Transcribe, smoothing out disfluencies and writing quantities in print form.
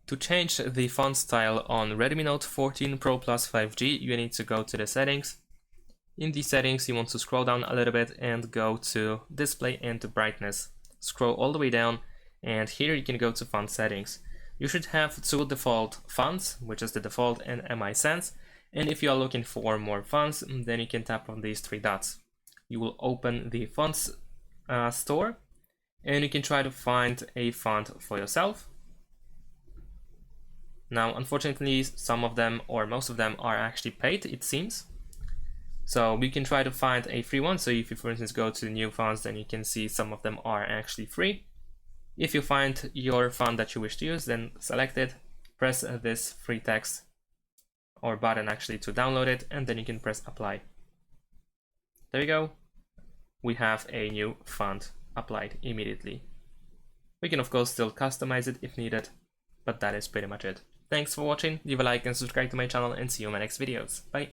To change the font style on Redmi Note 14 Pro Plus 5G, you need to go to the settings. In the settings, you want to scroll down a little bit and go to display and to brightness. Scroll all the way down, and here you can go to font settings. You should have two default fonts, which is the default and Mi Sans. And if you are looking for more fonts, then you can tap on these three dots. You will open the fonts store, and you can try to find a font for yourself. Now, unfortunately, some of them or most of them are actually paid, it seems. So we can try to find a free one. So if you, for instance, go to new fonts, then you can see some of them are actually free. If you find your font that you wish to use, then select it, press this free text or button actually to download it, and then you can press apply. There you go. We have a new font applied immediately. We can of course still customize it if needed, but that is pretty much it. Thanks for watching, leave a like and subscribe to my channel, and see you in my next videos. Bye!